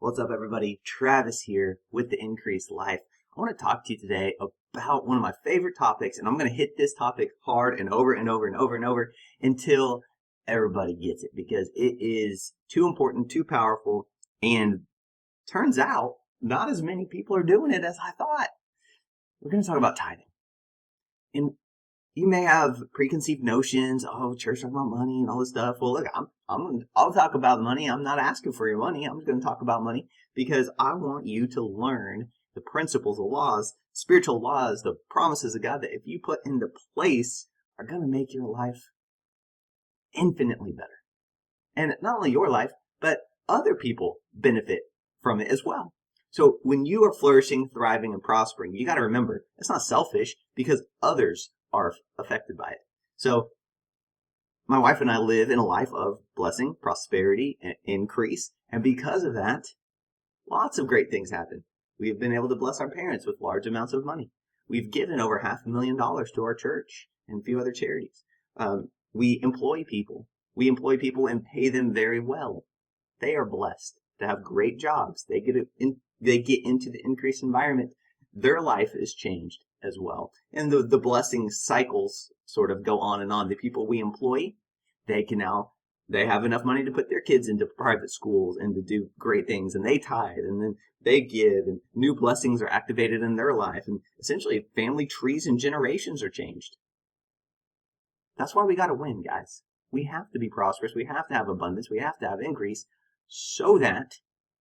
What's up, everybody? Travis here with the Increased Life. I want to talk to you today about one of my favorite topics, and I'm going to hit this topic hard and over and over and over and over until everybody gets it, because it is too important, too powerful, and turns out not as many people are doing it as I thought. We're going to talk about tithing. And you may have preconceived notions. Oh, church talking about money and all this stuff. Well, look, I'll talk about money. I'm not asking for your money. I'm just going to talk about money because I want you to learn the principles, the laws, spiritual laws, the promises of God that if you put into place are going to make your life infinitely better. And not only your life, but other people benefit from it as well. So when you are flourishing, thriving, and prospering, you got to remember it's not selfish because others are affected by it. So my wife and I live in a life of blessing, prosperity, and increase. And because of that, lots of great things happen. We have been able to bless our parents with large amounts of money. We've given over $500,000 to our church and a few other charities. We employ people. We employ people and pay them very well. They are blessed to have great jobs. They get into the increased environment. Their life is changed as well. And the blessing cycles sort of go on and on. The people we employ, they have enough money to put their kids into private schools and to do great things, and they tithe, and then they give, and new blessings are activated in their life, and essentially family trees and generations are changed. That's why we got to win, guys. We have to be prosperous. We have to have abundance. We have to have increase so that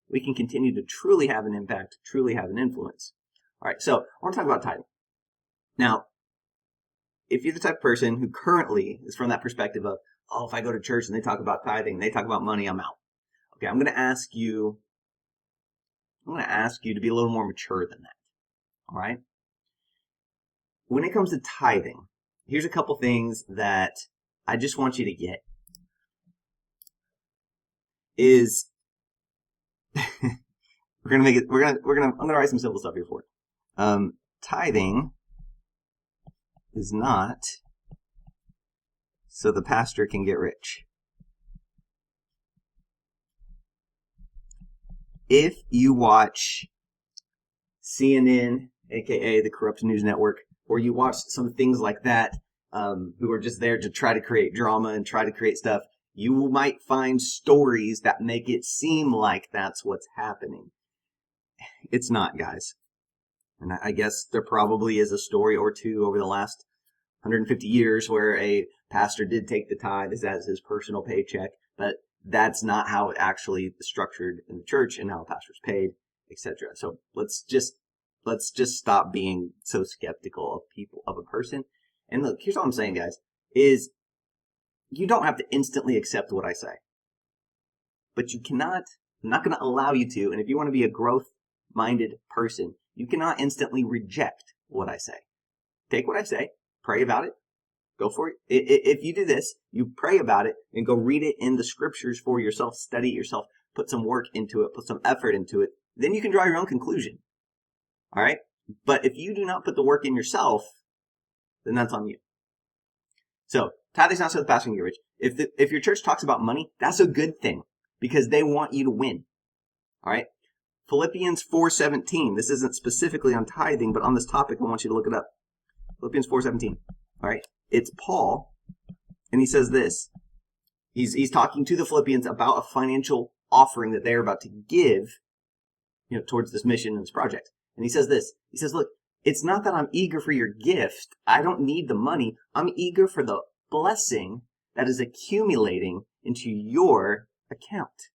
we can continue to truly have an impact, truly have an influence. All right, so I want to talk about tithing. Now, if you're the type of person who currently is from that perspective of, oh, if I go to church and they talk about tithing, they talk about money, I'm out. Okay, I'm going to ask you to be a little more mature than that. All right? When it comes to tithing, here's a couple things that I just want you to get. I'm gonna write some simple stuff here for it. Tithing is not so the pastor can get rich. If you watch CNN, aka the corrupt news network, or you watch some things like that, who are just there to try to create drama and try to create stuff, you might find stories that make it seem like that's what's happening. It's not, guys. And I guess there probably is a story or two over the last 150 years where a pastor did take the tithe as his personal paycheck, but that's not how it actually is structured in the church and how a pastor's paid, etc. So let's just stop being so skeptical of a person. And look, here's what I'm saying, guys, is you don't have to instantly accept what I say. But I'm not going to allow you to, and if you want to be a growth-minded person, you cannot instantly reject what I say. Take what I say, pray about it, go for it. If you do this, you pray about it and go read it in the scriptures for yourself, study it yourself, put some work into it, put some effort into it, then you can draw your own conclusion. All right? But if you do not put the work in yourself, then that's on you. So, tithing's not so the pastor can get rich. If your church talks about money, that's a good thing because they want you to win. All right? Philippians 4:17. This isn't specifically on tithing, but on this topic, I want you to look it up. Philippians 4:17. All right? It's Paul, and he says this. He's talking to the Philippians about a financial offering that they're about to give, towards this mission and this project. And he says this. He says, look, it's not that I'm eager for your gift. I don't need the money. I'm eager for the blessing that is accumulating into your account.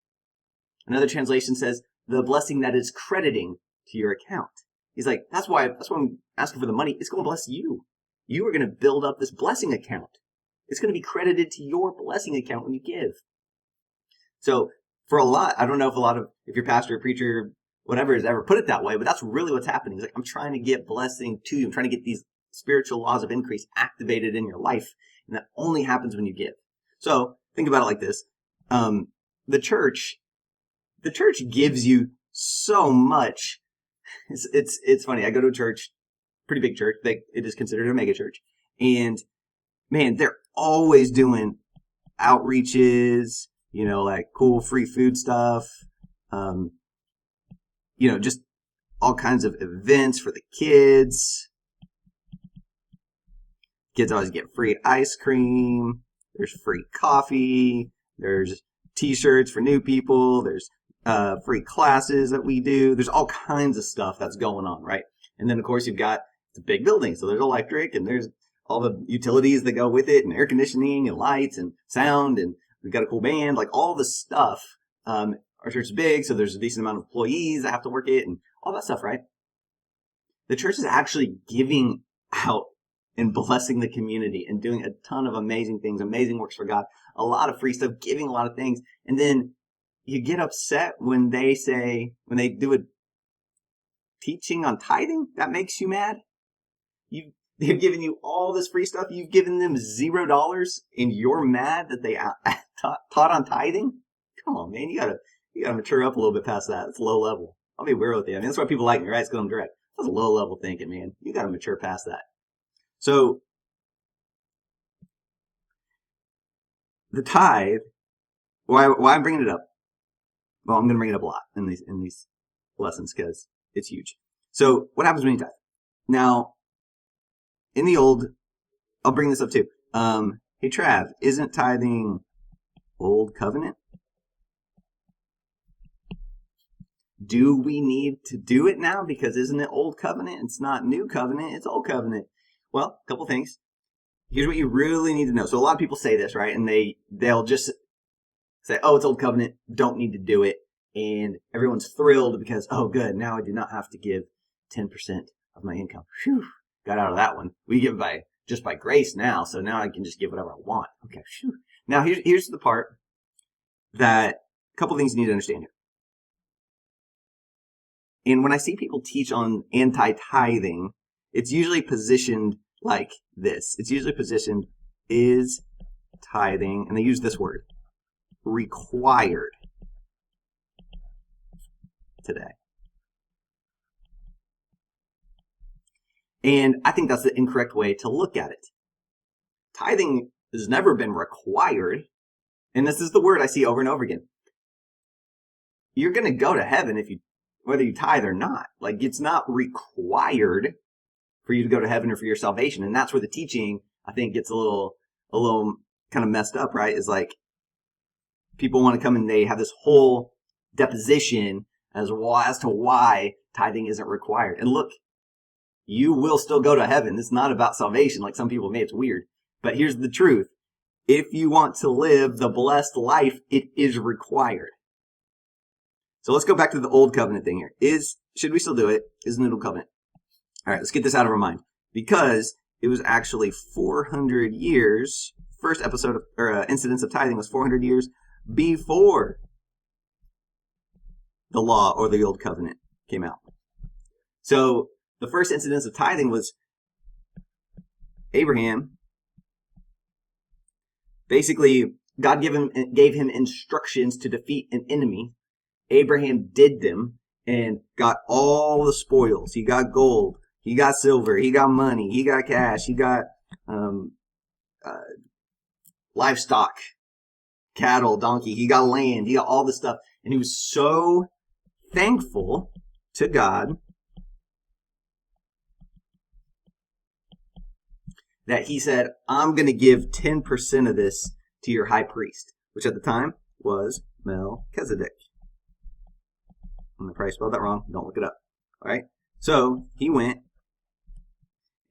Another translation says, the blessing that is crediting to your account. He's like, that's why I'm asking for the money. It's going to bless you. You are going to build up this blessing account. It's going to be credited to your blessing account when you give. So for a lot, I don't know if your pastor or preacher, whatever, has ever put it that way, but that's really what's happening. He's like, I'm trying to get blessing to you. I'm trying to get these spiritual laws of increase activated in your life. And that only happens when you give. So think about it like this. The church gives you so much. It's funny. I go to a church, pretty big church. It is considered a mega church. And man, they're always doing outreaches, like cool free food stuff. just all kinds of events for the kids. Kids always get free ice cream. There's free coffee. There's t-shirts for new people. There's free classes that we do. There's all kinds of stuff that's going on, right? And then, of course, you've got the big building. So there's electric and there's all the utilities that go with it and air conditioning and lights and sound. And we've got a cool band, like all the stuff. Our church is big, so there's a decent amount of employees that have to work it and all that stuff, right? The church is actually giving out and blessing the community and doing a ton of amazing things, amazing works for God, a lot of free stuff, giving a lot of things. And then you get upset when they do a teaching on tithing. That makes you mad. They've given you all this free stuff. You've given them $0 and you're mad that they taught on tithing. Come on, man. You gotta mature up a little bit past that. It's low level. I'll be real with you. I mean, that's why people like me, right? It's because I'm direct. That's low level thinking, man. You gotta mature past that. So the tithe, why I'm bringing it up? Well, I'm going to bring it up a lot in these lessons because it's huge. So what happens when you tithe? Now, in the old, I'll bring this up too. Hey Trav, isn't tithing old covenant? Do we need to do it now? Because isn't it old covenant? It's not new covenant, it's old covenant. Well, a couple things. Here's what you really need to know. So a lot of people say this, right? And they'll just say, oh, it's old covenant, don't need to do it. And everyone's thrilled because, oh, good, now I do not have to give 10% of my income. Phew, got out of that one. We give just by grace now, so now I can just give whatever I want. Okay, phew. Now here's the part that a couple things you need to understand here. And when I see people teach on anti-tithing, it's usually positioned like this. It's usually positioned, is tithing, and they use this word, required today. And I think that's the incorrect way to look at it. Tithing has never been required, and this is the word I see over and over again. You're going to go to heaven whether you tithe or not. Like, it's not required for you to go to heaven or for your salvation. And that's where the teaching, I think, gets a little kind of messed up, right? Is like, people want to come and they have this whole deposition as to why tithing isn't required. And look, you will still go to heaven. It's not about salvation like some people may. It's weird. But here's the truth. If you want to live the blessed life, it is required. So let's go back to the old covenant thing here. Should we still do it? Isn't it old covenant? All right, let's get this out of our mind. Because it was actually 400 years, first episode incidence of tithing was 400 years before the law or the old covenant came out. So the first incidence of tithing was Abraham. Basically, God gave him instructions to defeat an enemy. Abraham did them and got all the spoils. He got gold. He got silver. He got money. He got cash. He got livestock, cattle, donkey. He got land. He got all this stuff. And he was so thankful to God that he said, I'm going to give 10% of this to your high priest, which at the time was Melchizedek. I probably spelled that wrong. Don't look it up. All right. So he went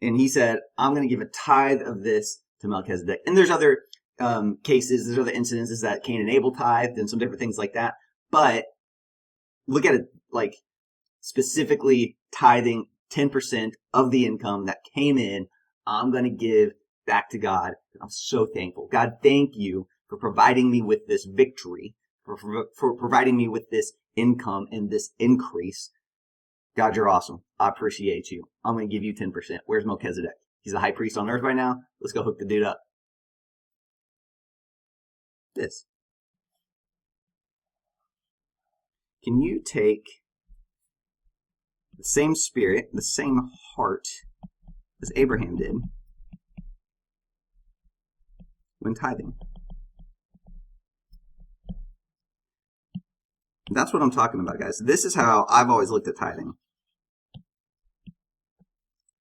and he said, I'm going to give a tithe of this to Melchizedek. And there's other cases, there's other incidences that Cain and Abel tithed and some different things like that. But look at it like specifically tithing 10% of the income that came in. I'm going to give back to God. I'm so thankful. God, thank you for providing me with this victory, for providing me with this income and this increase. God, you're awesome. I appreciate you. I'm going to give you 10%. Where's Melchizedek? He's the high priest on earth right now. Let's go hook the dude up. This. Can you take the same spirit, the same heart as Abraham did when tithing? That's what I'm talking about, guys. This is how I've always looked at tithing.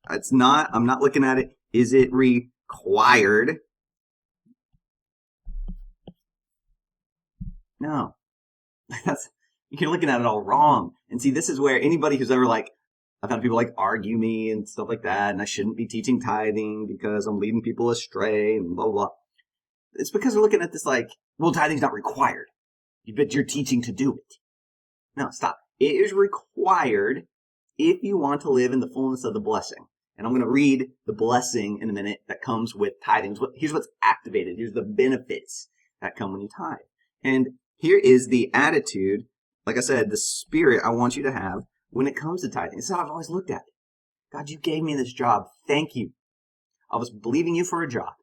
I'm not looking at it, is it required? No. You're looking at it all wrong. And see, this is where anybody who's ever I've had people argue me and stuff like that, and I shouldn't be teaching tithing because I'm leading people astray and blah, blah, blah. It's because they're looking at this well, tithing's not required. But you're teaching to do it. No, stop. It is required if you want to live in the fullness of the blessing. And I'm going to read the blessing in a minute that comes with tithing. Here's what's activated. Here's the benefits that come when you tithe. And here is the attitude, like I said, the spirit I want you to have when it comes to tithing. This is how I've always looked at it. God, you gave me this job. Thank you. I was believing you for a job.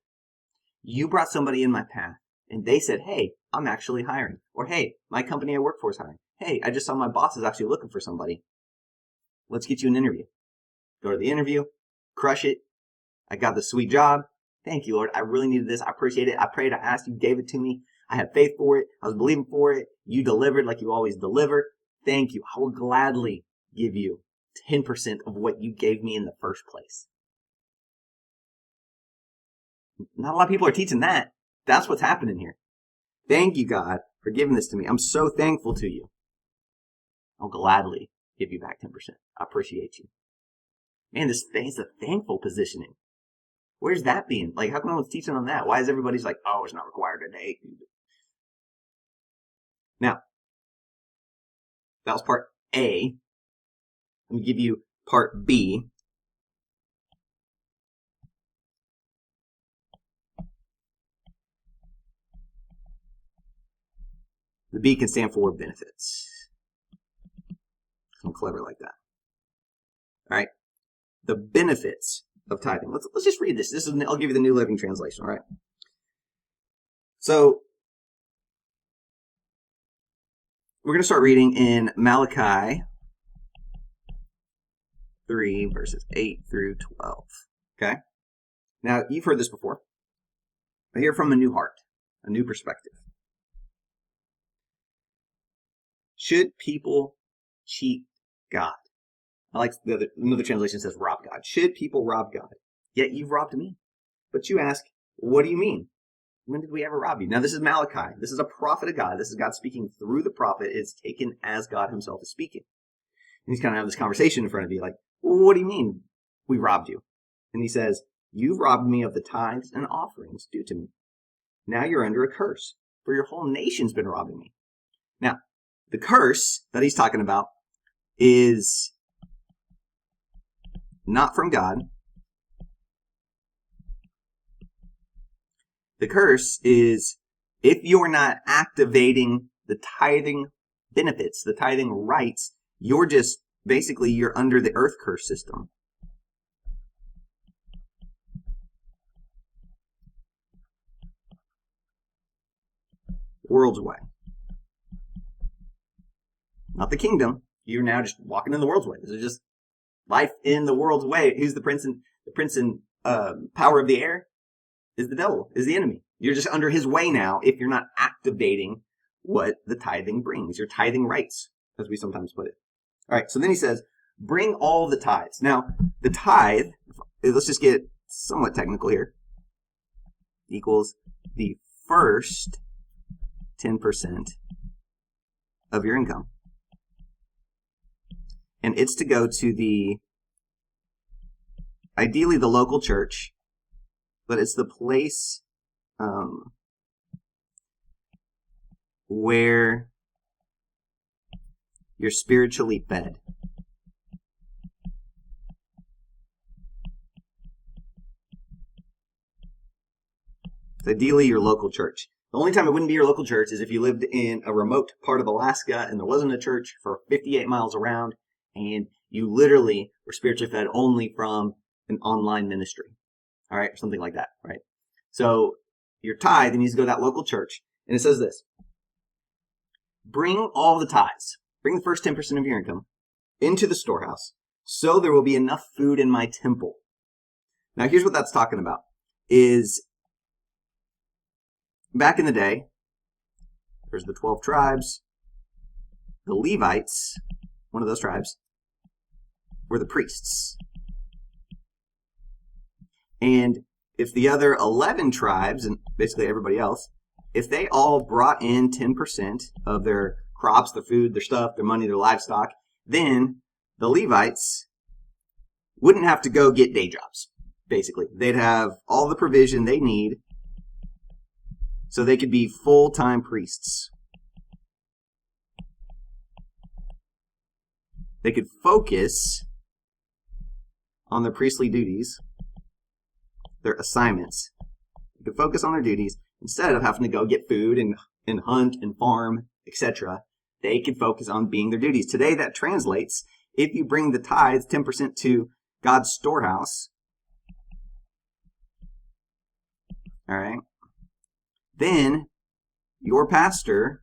You brought somebody in my path, and they said, hey, I'm actually hiring. Or, hey, my company I work for is hiring. Hey, I just saw my boss is actually looking for somebody. Let's get you an interview. Go to the interview. Crush it. I got the sweet job. Thank you, Lord. I really needed this. I appreciate it. I prayed. I asked. You gave it to me. I had faith for it. I was believing for it. You delivered like you always deliver. Thank you. I will gladly give you 10% of what you gave me in the first place. Not a lot of people are teaching that. That's what's happening here. Thank you, God, for giving this to me. I'm so thankful to you. I'll gladly give you back 10%. I appreciate you. Man, this thing's a thankful positioning. Where's that being? How come no one's teaching on that? Why is everybody's oh, it's not required today? Now, that was part A. Let me give you part B. The B can stand for benefits. I'm clever like that. All right. The benefits of tithing. Let's just read this. I'll give you the New Living Translation. All right. So we're going to start reading in Malachi 3 verses 8 through 12. Okay. Now you've heard this before. I hear from a new heart, a new perspective. Should people cheat God? I like another translation says rob God. Should people rob God? Yet you've robbed me. But you ask, what do you mean? When did we ever rob you? Now this is Malachi. This is a prophet of God. This is God speaking through the prophet. It's taken as God himself is speaking. And he's kind of having this conversation in front of you well, what do you mean we robbed you? And he says, you've robbed me of the tithes and offerings due to me. Now you're under a curse, for your whole nation's been robbing me. Now, the curse that he's talking about is not from God. The curse is if you're not activating the tithing benefits, the tithing rights, you're under the earth curse system. World's way. Not the kingdom. You're now just walking in the world's way. This is just life in the world's way. Who's the prince and power of the air? Is the devil, is the enemy. You're just under his way now if you're not activating what the tithing brings, your tithing rights, as we sometimes put it. All right, so then he says, bring all the tithes. Now, the tithe, let's just get somewhat technical here, equals the first 10% of your income. And it's to go to ideally the local church, but it's the place where you're spiritually fed. It's ideally your local church. The only time it wouldn't be your local church is if you lived in a remote part of Alaska and there wasn't a church for 58 miles around and you literally were spiritually fed only from an online ministry. All right, or something like that, right? So your tithe needs to go to that local church. And it says this: bring all the tithes, bring the first 10% of your income into the storehouse, so there will be enough food in my temple. Now here's what that's talking about, is back in the day, there's the 12 tribes, the Levites, one of those tribes, were the priests. And if the other 11 tribes, and basically everybody else, if they all brought in 10% of their crops, their food, their stuff, their money, their livestock, then the Levites wouldn't have to go get day jobs, basically. They'd have all the provision they need so they could be full-time priests. They could focus on their priestly duties, their assignments. They could focus on their duties instead of having to go get food and hunt and farm, etc. They could focus on being their duties. Today that translates, if you bring the tithe, 10% to God's storehouse, all right, then your pastor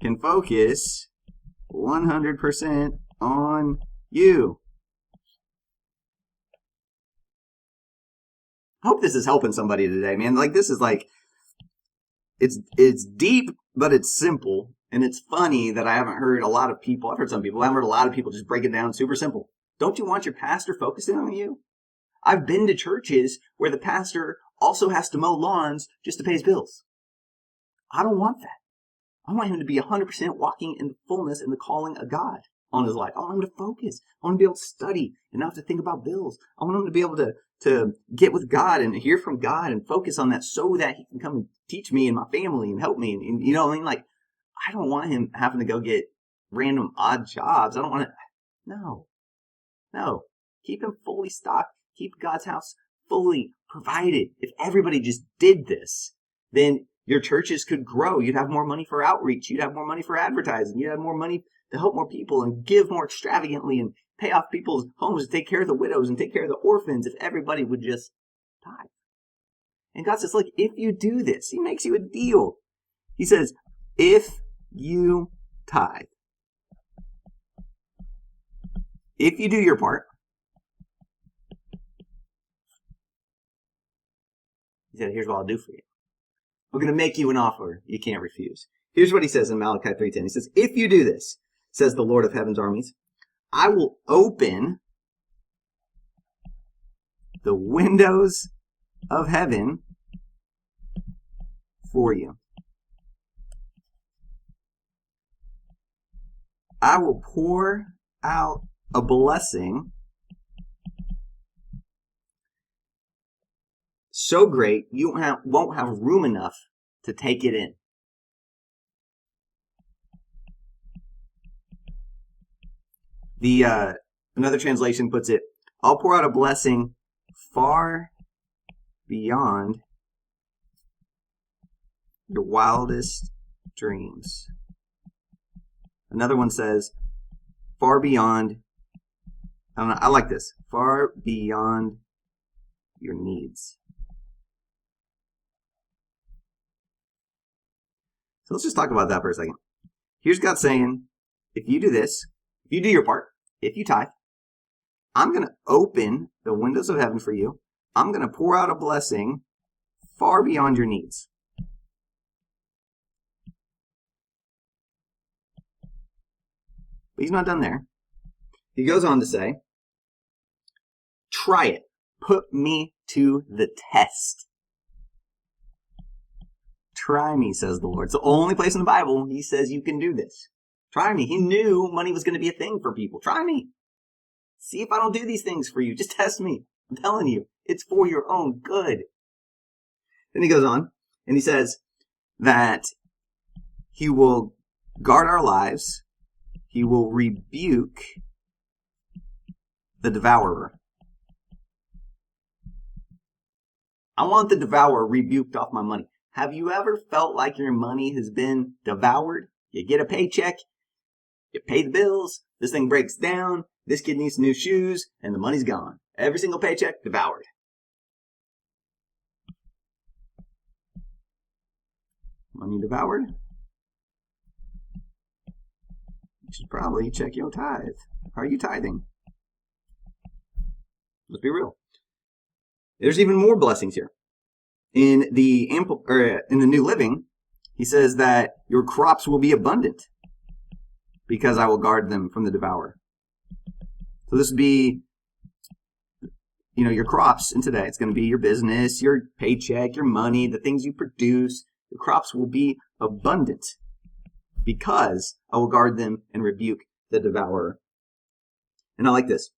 can focus 100% on you. I hope this is helping somebody today, man. Like, this is like, it's deep, but it's simple. And it's funny that I haven't heard a lot of people, I've heard some people, I haven't heard a lot of people just break it down super simple. Don't you want your pastor focusing on you? I've been to churches where the pastor also has to mow lawns just to pay his bills. I don't want that. I want him to be 100% walking in the fullness and the calling of God on his life. I want him to focus. I want him to be able to study and not have to think about bills. I want him to be able to get with God and hear from God and focus on that so that he can come and teach me and my family and help me. And you know what I mean? Like, I don't want him having to go get random odd jobs. I don't want to. No. Keep him fully stocked. Keep God's house fully provided. If everybody just did this, then your churches could grow. You'd have more money for outreach. You'd have more money for advertising. You'd have more money to help more people and give more extravagantly and pay off people's homes and take care of the widows and take care of the orphans if everybody would just tithe. And God says, look, if you do this, he makes you a deal. He says, if you tithe, if you do your part, he said, here's what I'll do for you. We're going to make you an offer you can't refuse. Here's what he says in Malachi 3:10. He says, if you do this, says the Lord of heaven's armies, I will open the windows of heaven for you. I will pour out a blessing so great you won't have room enough to take it in. Another translation puts it, I'll pour out a blessing far beyond your wildest dreams. Another one says, far beyond, I don't know, I like this, far beyond your needs. So let's just talk about that for a second. Here's God saying, if you do this, if you do your part, if you tithe, I'm going to open the windows of heaven for you. I'm going to pour out a blessing far beyond your needs. But he's not done there. He goes on to say, try it. Put me to the test. Try me, says the Lord. It's the only place in the Bible he says you can do this. Try me. He knew money was going to be a thing for people. Try me. See if I don't do these things for you. Just test me. I'm telling you, it's for your own good. Then he goes on and he says that he will guard our lives. He will rebuke the devourer. I want the devourer rebuked off my money. Have you ever felt like your money has been devoured? You get a paycheck, you pay the bills, this thing breaks down, this kid needs new shoes, and the money's gone. Every single paycheck, devoured. Money devoured? You should probably check your tithe. Are you tithing? Let's be real. There's even more blessings here. In the New Living, He says that your crops will be abundant because I will guard them from the devourer. So this would be, your crops in today. It's going to be your business, your paycheck, your money, the things you produce. Your crops will be abundant because I will guard them and rebuke the devourer. And I like this.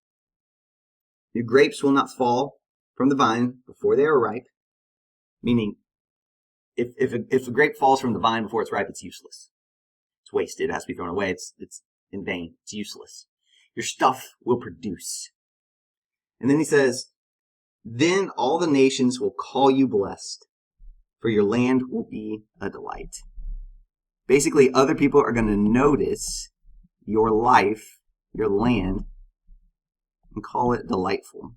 Your grapes will not fall from the vine before they are ripe. Meaning, if a grape falls from the vine before it's ripe, it's useless. It's wasted. It has to be thrown away. It's in vain. It's useless. Your stuff will produce. And then he says, then all the nations will call you blessed, for your land will be a delight. Basically, other people are going to notice your life, your land, and call it delightful.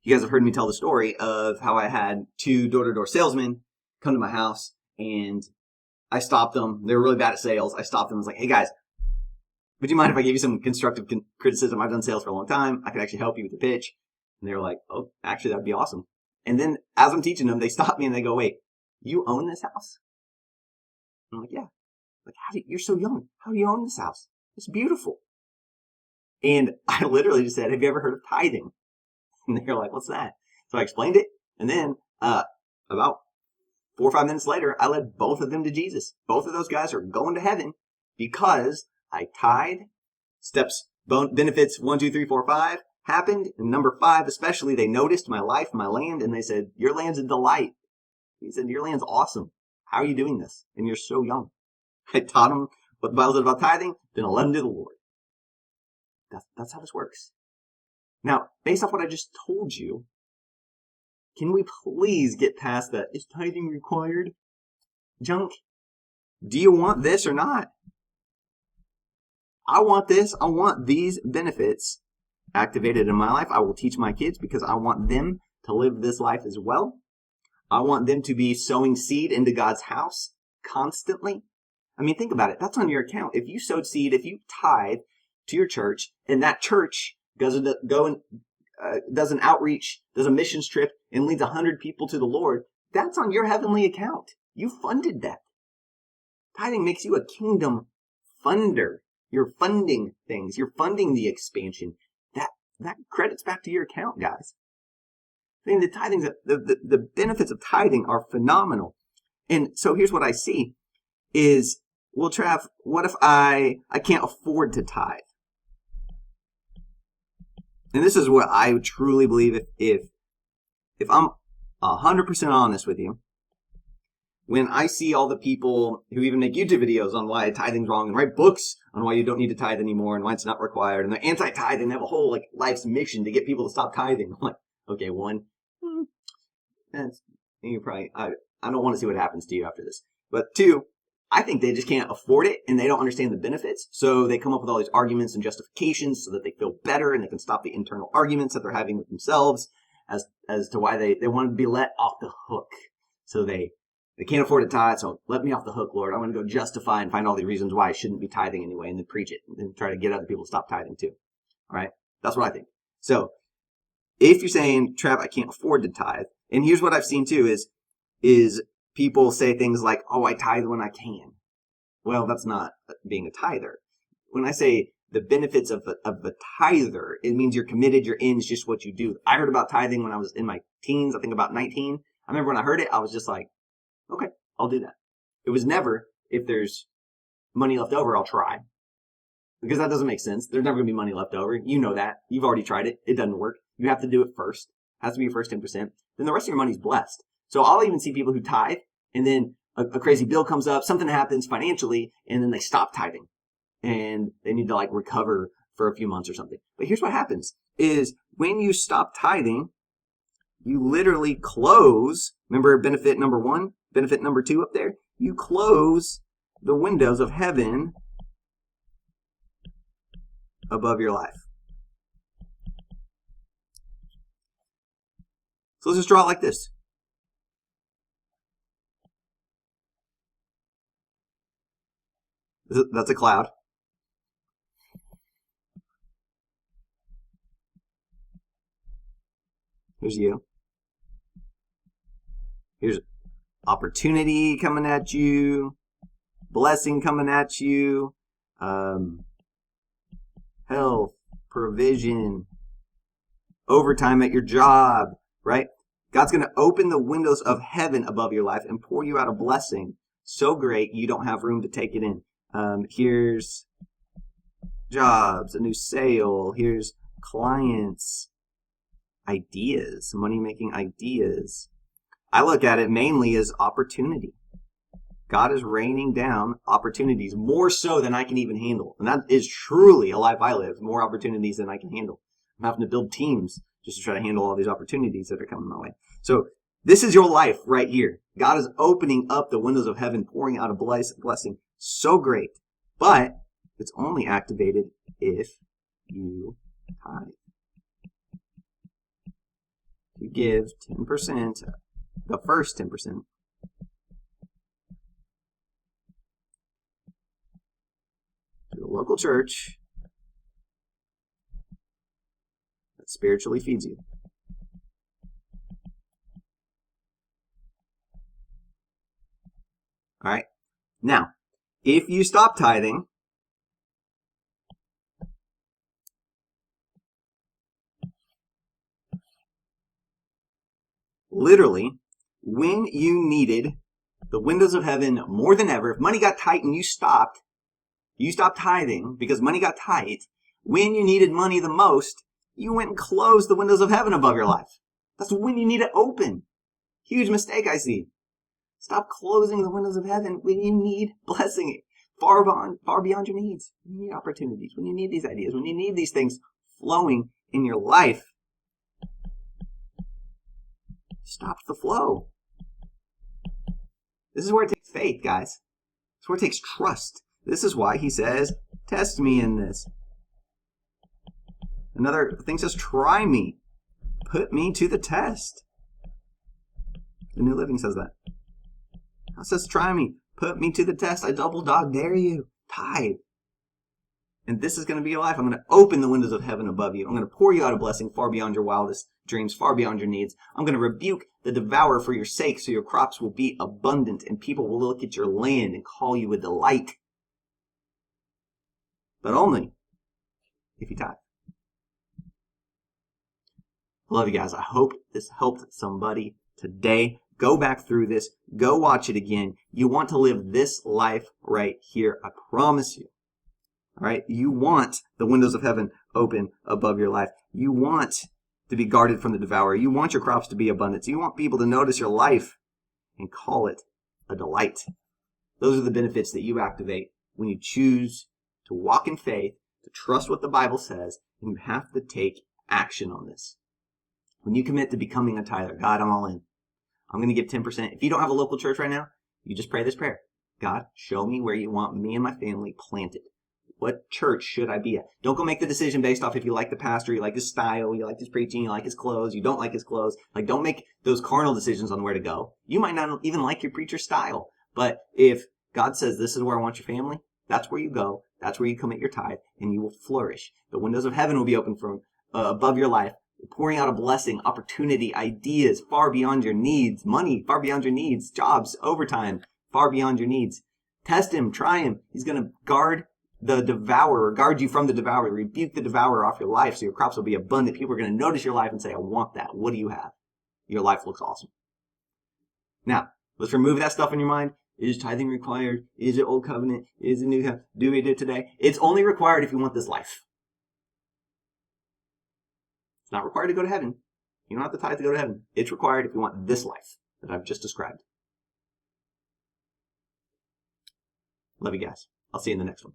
You guys have heard me tell the story of how I had 2 door-to-door salesmen come to my house, and I stopped them. They were really bad at sales. I stopped them and was like, hey guys, would you mind if I gave you some constructive criticism? I've done sales for a long time. I could actually help you with the pitch. And they were like, oh, actually, that'd be awesome. And then as I'm teaching them, they stop me and they go, wait, you own this house? And I'm like, yeah. Like, you're so young. How do you own this house? It's beautiful. And I literally just said, have you ever heard of tithing? And they're like, what's that? So I explained it. And then about 4 or 5 minutes later, I led both of them to Jesus. Both of those guys are going to heaven because I tithe. Benefits 1, 2, 3, 4, 5 happened. And number 5, especially, they noticed my life, my land, and they said, your land's a delight. He said, your land's awesome. How are you doing this? And you're so young. I taught them what the Bible said about tithing, then I led them to the Lord. That's how this works. Now, based off what I just told you, can we please get past that is tithing required junk? Do you want this or not? I want this. I want these benefits activated in my life. I will teach my kids because I want them to live this life as well. I want them to be sowing seed into God's house constantly. I mean, think about it. That's on your account. If you sowed seed, if you tithe to your church, and that church does an outreach, does a missions trip, and leads 100 people to the Lord, that's on your heavenly account. You funded that. Tithing makes you a kingdom funder. You're funding things. You're funding the expansion. That credits back to your account, guys. I mean, the benefits of tithing are phenomenal. And so here's what I see is, well, Trav, what if I can't afford to tithe? And this is what I truly believe. If I'm 100% honest with you, when I see all the people who even make YouTube videos on why tithing's wrong and write books on why you don't need to tithe anymore and why it's not required, and they're anti-tithing, they have a whole life's mission to get people to stop tithing. I'm like, okay, one, you probably I don't want to see what happens to you after this. But 2, I think they just can't afford it and they don't understand the benefits. So they come up with all these arguments and justifications so that they feel better and they can stop the internal arguments that they're having with themselves as to why they want to be let off the hook. So they can't afford to tithe, so let me off the hook, Lord. I want to go justify and find all the reasons why I shouldn't be tithing anyway and then preach it and then try to get other people to stop tithing too. All right? That's what I think. So if you're saying, Trav, I can't afford to tithe, and here's what I've seen too is people say things like, oh, I tithe when I can. Well, that's not being a tither. When I say the benefits of the tither, it means you're committed, you're in, it's just what you do. I heard about tithing when I was in my teens, I think about 19. I remember when I heard it, I was just like, okay, I'll do that. It was never, if there's money left over, I'll try. Because that doesn't make sense. There's never going to be money left over. You know that. You've already tried it. It doesn't work. You have to do it first. It has to be your first 10%. Then the rest of your money's blessed. So I'll even see people who tithe, and then a crazy bill comes up, something happens financially, and then they stop tithing. And they need to recover for a few months or something. But here's what happens, is when you stop tithing, you literally close, remember benefit number 1, benefit number 2 up there? You close the windows of heaven above your life. So let's just draw it like this. That's a cloud. Here's you. Here's opportunity coming at you, blessing coming at you, health, provision, overtime at your job, right? God's going to open the windows of heaven above your life and pour you out a blessing so great you don't have room to take it in. Here's jobs, a new sale. Here's clients, ideas, money-making ideas. I look at it mainly as opportunity. God is raining down opportunities more so than I can even handle. And that is truly a life I live, more opportunities than I can handle. I'm having to build teams just to try to handle all these opportunities that are coming my way. So this is your life right here. God is opening up the windows of heaven, pouring out a blessing so great. But it's only activated if you tithe. You give 10%, the first 10%. To the local church that spiritually feeds you. All right. Now, if you stop tithing, literally, when you needed the windows of heaven more than ever, if money got tight and you stopped tithing because money got tight, when you needed money the most, you went and closed the windows of heaven above your life. That's when you need it open. Huge mistake I see. Stop closing the windows of heaven when you need blessing far beyond your needs. When you need opportunities, when you need these ideas, when you need these things flowing in your life. Stop the flow. This is where it takes faith, guys. This is where it takes trust. This is why he says, test me in this. Another thing says, try me. Put me to the test. The New Living says that. It says, try me. Put me to the test. I double dog dare you. Tithe. And this is going to be your life. I'm going to open the windows of heaven above you. I'm going to pour you out a blessing far beyond your wildest dreams, far beyond your needs. I'm going to rebuke the devourer for your sake so your crops will be abundant and people will look at your land and call you a delight. But only if you tithe. I love you guys. I hope this helped somebody today. Go back through this. Go watch it again. You want to live this life right here. I promise you. All right? You want the windows of heaven open above your life. You want to be guarded from the devourer. You want your crops to be abundant. You want people to notice your life and call it a delight. Those are the benefits that you activate when you choose to walk in faith, to trust what the Bible says, and you have to take action on this. When you commit to becoming a tither, God, I'm all in. I'm going to give 10%. If you don't have a local church right now, you just pray this prayer. God, show me where you want me and my family planted. What church should I be at? Don't go make the decision based off if you like the pastor, you like his style, you like his preaching, you like his clothes, you don't like his clothes. Like, don't make those carnal decisions on where to go. You might not even like your preacher's style. But if God says, this is where I want your family, that's where you go. That's where you commit your tithe, and you will flourish. The windows of heaven will be open from above your life, pouring out a blessing, opportunity, ideas far beyond your needs, money far beyond your needs, jobs, overtime far beyond your needs. Test him, try him. He's going to guard the devourer, guard you from the devourer, rebuke the devourer off your life so your crops will be abundant. People are going to notice your life and say, I want that. What do you have? Your life looks awesome. Now, let's remove that stuff in your mind. Is tithing required? Is it old covenant? Is it new covenant? Do we do it today? It's only required if you want this life. It's not required to go to heaven. You don't have to tithe to go to heaven. It's required if you want this life that I've just described. Love you guys. I'll see you in the next one.